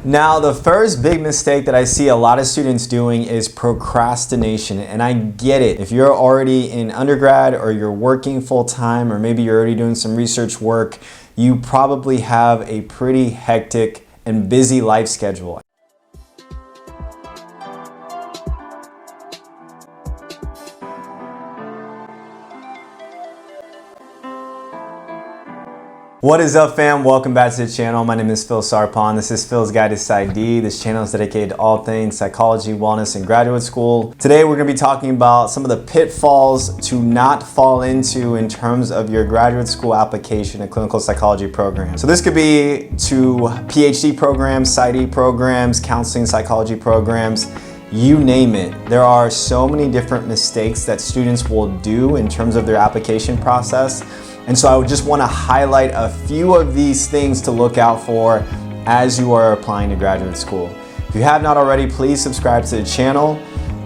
Now, the first big mistake that I see a lot of students doing is procrastination, and I get it. If you're already in undergrad or you're working full-time or maybe you're already doing some research work, you probably have a pretty hectic and busy life schedule. What is up, fam? Welcome back to the channel. My name is Phil Sarpon. This is Phil's Guide to PsyD. This channel is dedicated to all things psychology, wellness, and graduate school. Today, we're going to be talking about some of the pitfalls to not fall into in terms of your graduate school application and clinical psychology program. So this could be to PhD programs, PsyD programs, counseling psychology programs, you name it. There are so many different mistakes that students will do in terms of their application process. And so I would just want to highlight a few of these things to look out for as you are applying to graduate school. If you have not already, please subscribe to the channel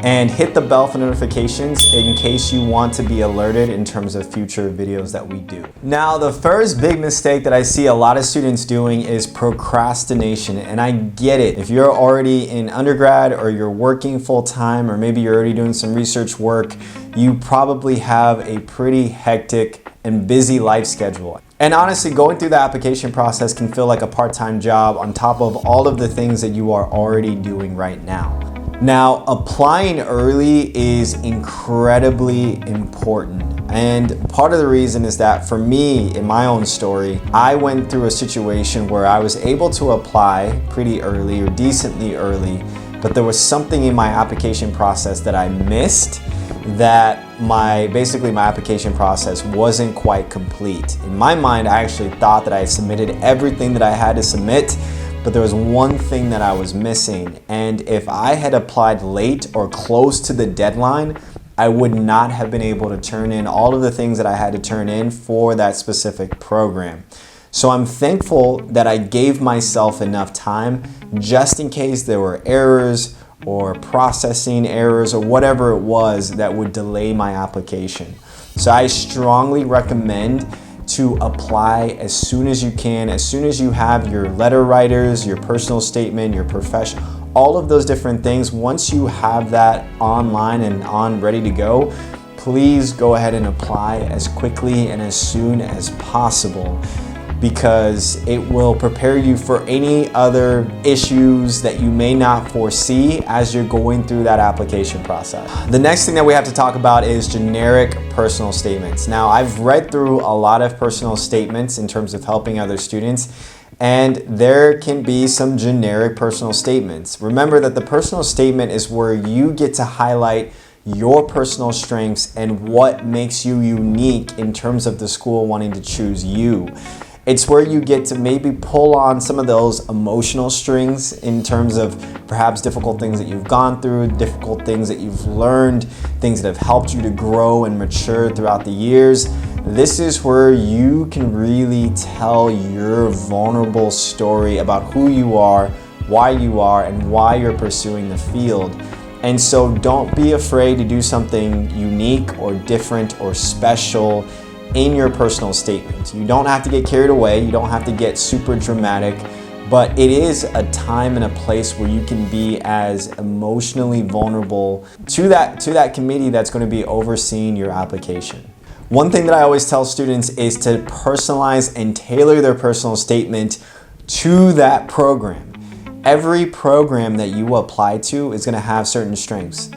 and hit the bell for notifications in case you want to be alerted in terms of future videos that we do. Now, the first big mistake that I see a lot of students doing is procrastination, and I get it. If you're already in undergrad or you're working full-time or maybe you're already doing some research work, you probably have a pretty hectic and busy life schedule. And honestly, going through the application process can feel like a part-time job on top of all of the things that you are already doing right now. Now, applying early is incredibly important. And part of the reason is that for me, in my own story, I went through a situation where I was able to apply pretty early or decently early, but there was something in my application process that I missed, that basically my application process wasn't quite complete. In my mind, I actually thought that I had submitted everything that I had to submit, but there was one thing that I was missing. And if I had applied late or close to the deadline, I would not have been able to turn in all of the things that I had to turn in for that specific program. So I'm thankful that I gave myself enough time just in case there were errors or processing errors or whatever it was that would delay my application. So I strongly recommend to apply as soon as you can, as soon as you have your letter writers, your personal statement, your profession, all of those different things. Once you have that online and ready to go, please go ahead and apply as quickly and as soon as possible, because it will prepare you for any other issues that you may not foresee as you're going through that application process. The next thing that we have to talk about is generic personal statements. Now, I've read through a lot of personal statements in terms of helping other students, and there can be some generic personal statements. Remember that the personal statement is where you get to highlight your personal strengths and what makes you unique in terms of the school wanting to choose you. It's where you get to maybe pull on some of those emotional strings in terms of perhaps difficult things that you've gone through, difficult things that you've learned, things that have helped you to grow and mature throughout the years. This is where you can really tell your vulnerable story about who you are, and why you're pursuing the field. And so don't be afraid to do something unique or different or special in your personal statement. You don't have to get carried away, you don't have to get super dramatic, but it is a time and a place where you can be as emotionally vulnerable to that committee that's going to be overseeing your application. One thing that I always tell students is to personalize and tailor their personal statement to that program. Every program that you apply to is going to have certain strengths.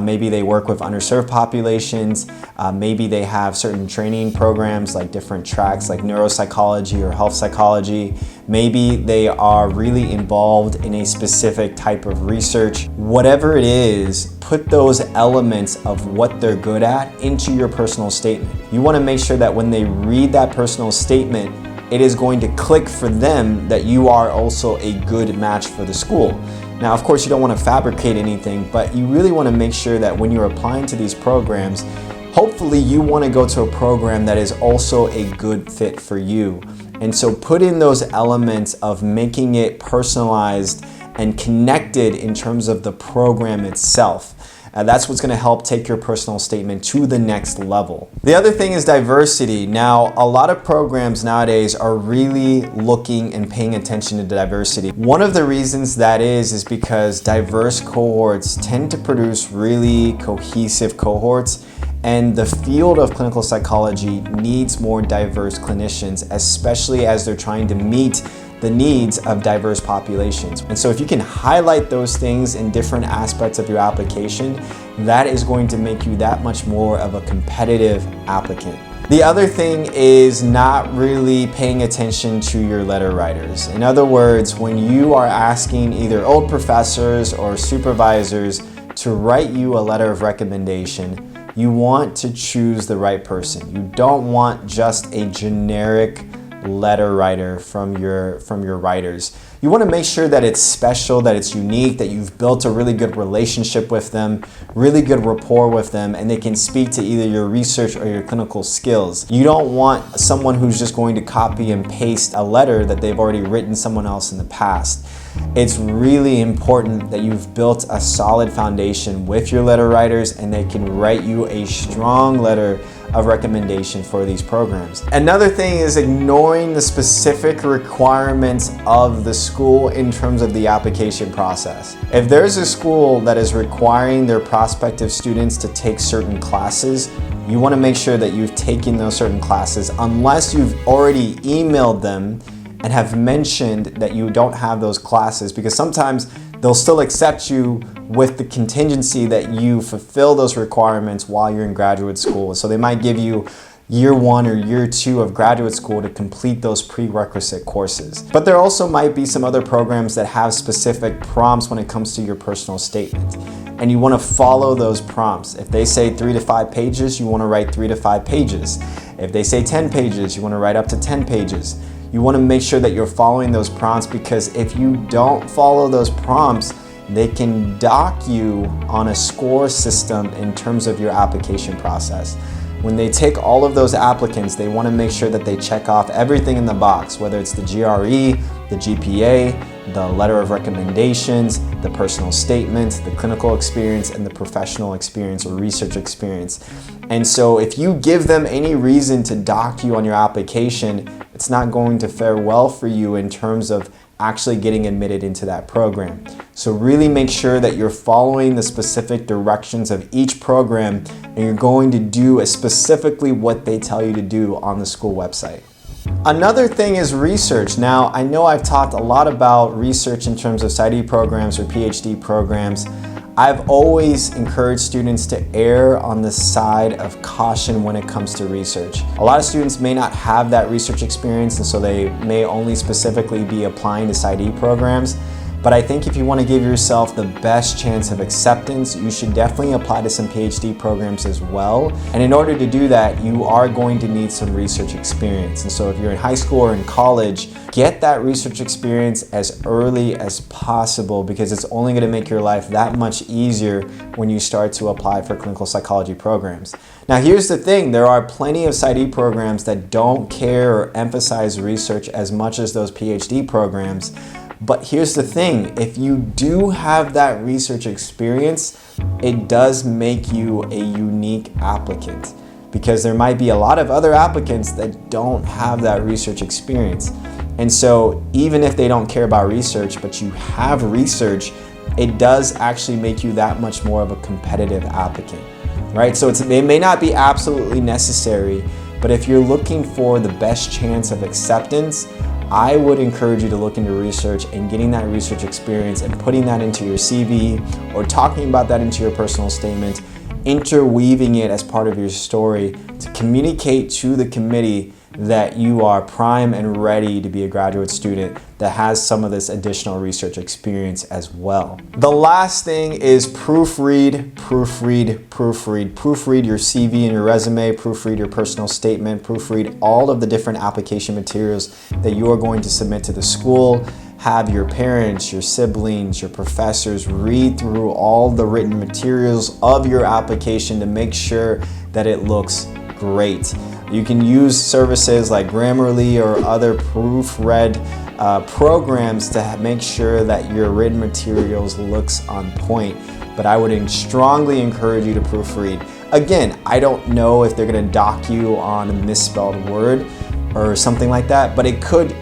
Maybe they work with underserved populations. Maybe they have certain training programs like different tracks like neuropsychology or health psychology. Maybe they are really involved in a specific type of research. Whatever it is, put those elements of what they're good at into your personal statement. You want to make sure that when they read that personal statement, it is going to click for them that you are also a good match for the school. Now, of course, you don't want to fabricate anything, but you really want to make sure that when you're applying to these programs, hopefully you want to go to a program that is also a good fit for you. And so put in those elements of making it personalized and connected in terms of the program itself. That's what's going to help take your personal statement to the next level. The other thing is diversity. Now, a lot of programs nowadays are really looking and paying attention to diversity. One of the reasons that is because diverse cohorts tend to produce really cohesive cohorts, and the field of clinical psychology needs more diverse clinicians, especially as they're trying to meet the needs of diverse populations. And so if you can highlight those things in different aspects of your application, that is going to make you that much more of a competitive applicant. The other thing is not really paying attention to your letter writers. In other words, when you are asking either old professors or supervisors to write you a letter of recommendation, you want to choose the right person. You don't want just a generic letter writer from your writers. You want to make sure that it's special, that it's unique, that you've built a really good relationship with them, really good rapport with them, and they can speak to either your research or your clinical skills. You don't want someone who's just going to copy and paste a letter that they've already written someone else in the past. It's really important that you've built a solid foundation with your letter writers and they can write you a strong letter of recommendation for these programs. Another thing is ignoring the specific requirements of the school in terms of the application process. If there's a school that is requiring their prospective students to take certain classes, you want to make sure that you've taken those certain classes unless you've already emailed them and have mentioned that you don't have those classes, because sometimes they'll still accept you with the contingency that you fulfill those requirements while you're in graduate school. So they might give you year 1 or year 2 of graduate school to complete those prerequisite courses. But there also might be some other programs that have specific prompts when it comes to your personal statement, and you want to follow those prompts. If they say 3 to 5 pages, you want to write 3 to 5 pages. If they say 10 pages, you want to write up to 10 pages. You want to make sure that you're following those prompts, because if you don't follow those prompts, they can dock you on a score system in terms of your application process. When they take all of those applicants, they want to make sure that they check off everything in the box, whether it's the GRE, the GPA, the letter of recommendations, the personal statement, the clinical experience, and the professional experience or research experience. And so if you give them any reason to dock you on your application, it's not going to fare well for you in terms of actually getting admitted into that program. So really make sure that you're following the specific directions of each program and you're going to do specifically what they tell you to do on the school website. Another thing is research. Now, I know I've talked a lot about research in terms of PsyD programs or PhD programs. I've always encouraged students to err on the side of caution when it comes to research. A lot of students may not have that research experience, and so they may only specifically be applying to PsyD programs. But I think if you want to give yourself the best chance of acceptance, you should definitely apply to some PhD programs as well. And in order to do that, you are going to need some research experience. And so if you're in high school or in college, get that research experience as early as possible, because it's only going to make your life that much easier when you start to apply for clinical psychology programs. Now, here's the thing. There are plenty of PsyD programs that don't care or emphasize research as much as those PhD programs. But here's the thing, if you do have that research experience, it does make you a unique applicant, because there might be a lot of other applicants that don't have that research experience. And so even if they don't care about research, but you have research, it does actually make you that much more of a competitive applicant, right? So it may not be absolutely necessary, but if you're looking for the best chance of acceptance, I would encourage you to look into research and getting that research experience and putting that into your CV or talking about that into your personal statement, interweaving it as part of your story to communicate to the committee that you are prime and ready to be a graduate student that has some of this additional research experience as well. The last thing is proofread, proofread, proofread. Proofread your CV and your resume, proofread your personal statement, proofread all of the different application materials that you are going to submit to the school. Have your parents, your siblings, your professors read through all the written materials of your application to make sure that it looks great. You can use services like Grammarly or other proofread programs to make sure that your written materials looks on point. but I would strongly encourage you to proofread. Again, I don't know if they're gonna dock you on a misspelled word or something like that, but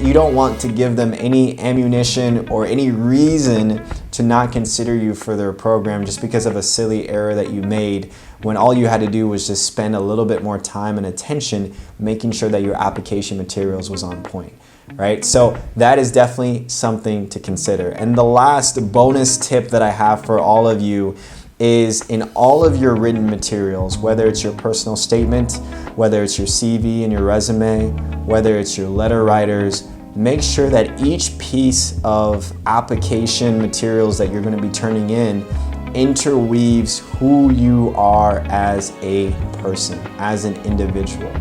you don't want to give them any ammunition or any reason to not consider you for their program just because of a silly error that you made, when all you had to do was just spend a little bit more time and attention making sure that your application materials was on point, right? So that is definitely something to consider. And the last bonus tip that I have for all of you is, in all of your written materials, whether it's your personal statement, whether it's your CV and your resume, whether it's your letter writers, make sure that each piece of application materials that you're going to be turning in interweaves who you are as a person, as an individual.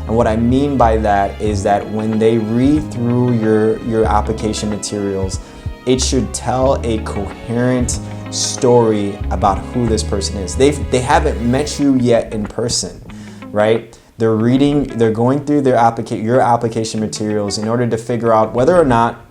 And what I mean by that is that when they read through your application materials, it should tell a coherent story about who this person is. They haven't met you yet in person, right? They're going through your application materials in order to figure out whether or not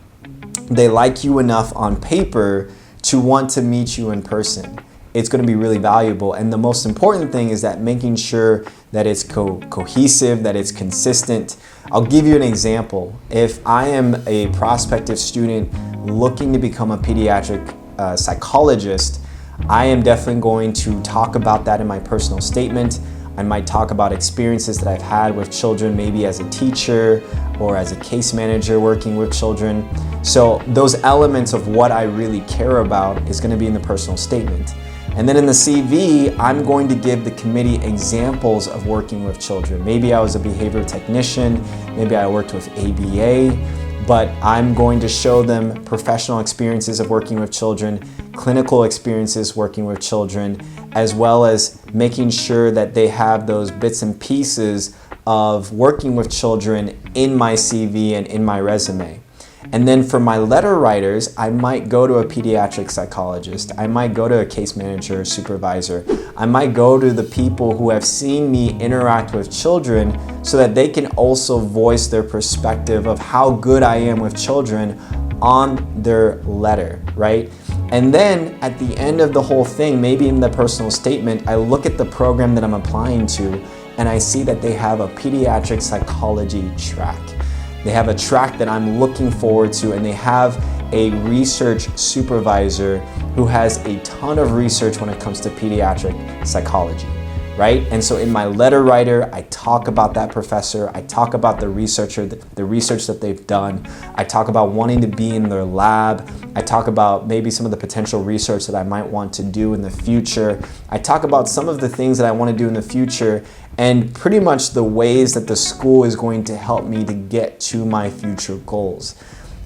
they like you enough on paper to want to meet you in person. It's going to be really valuable. And the most important thing is that making sure that it's cohesive, that it's consistent. I'll give you an example. If I am a prospective student looking to become a pediatric psychologist, I am definitely going to talk about that in my personal statement. I might talk about experiences that I've had with children, maybe as a teacher or as a case manager working with children. So those elements of what I really care about is going to be in the personal statement. And then in the CV, I'm going to give the committee examples of working with children. Maybe I was a behavior technician, maybe I worked with ABA, but I'm going to show them professional experiences of working with children, clinical experiences working with children, as well as making sure that they have those bits and pieces of working with children in my CV and in my resume. And then for my letter writers, I might go to a pediatric psychologist. I might go to a case manager or supervisor. I might go to the people who have seen me interact with children so that they can also voice their perspective of how good I am with children on their letter, right? And then at the end of the whole thing, maybe in the personal statement, I look at the program that I'm applying to and I see that they have a pediatric psychology track. They have a track that I'm looking forward to, and they have a research supervisor who has a ton of research when it comes to pediatric psychology, right? And so in my letter writer, I talk about that professor, I talk about the research that they've done, I talk about wanting to be in their lab, I talk about maybe some of the potential research that I might want to do in the future, I talk about some of the things that I want to do in the future, and pretty much the ways that the school is going to help me to get to my future goals.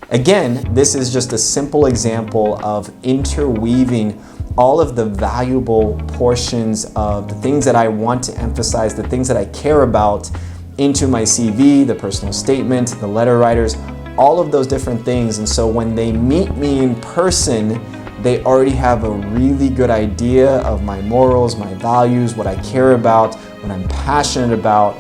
Again, this is just a simple example of interweaving all of the valuable portions of the things that I want to emphasize, the things that I care about, into my CV, the personal statement, the letter writers, all of those different things. And so when they meet me in person, they already have a really good idea of my morals, my values, what I care about, what I'm passionate about.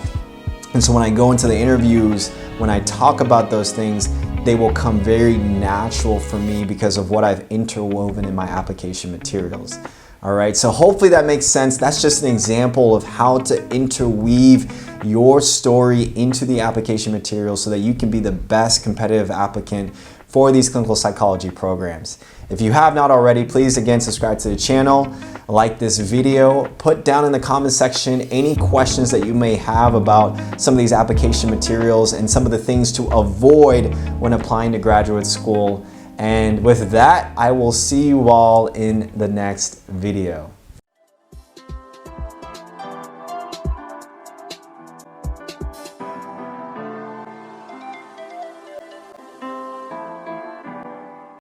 And so when I go into the interviews, when I talk about those things, they will come very natural for me because of what I've interwoven in my application materials. All right, so hopefully that makes sense. That's just an example of how to interweave your story into the application materials so that you can be the best competitive applicant for these clinical psychology programs. If you have not already, please again subscribe to the channel, like this video, put down in the comment section any questions that you may have about some of these application materials and some of the things to avoid when applying to graduate school. And with that, I will see you all in the next video.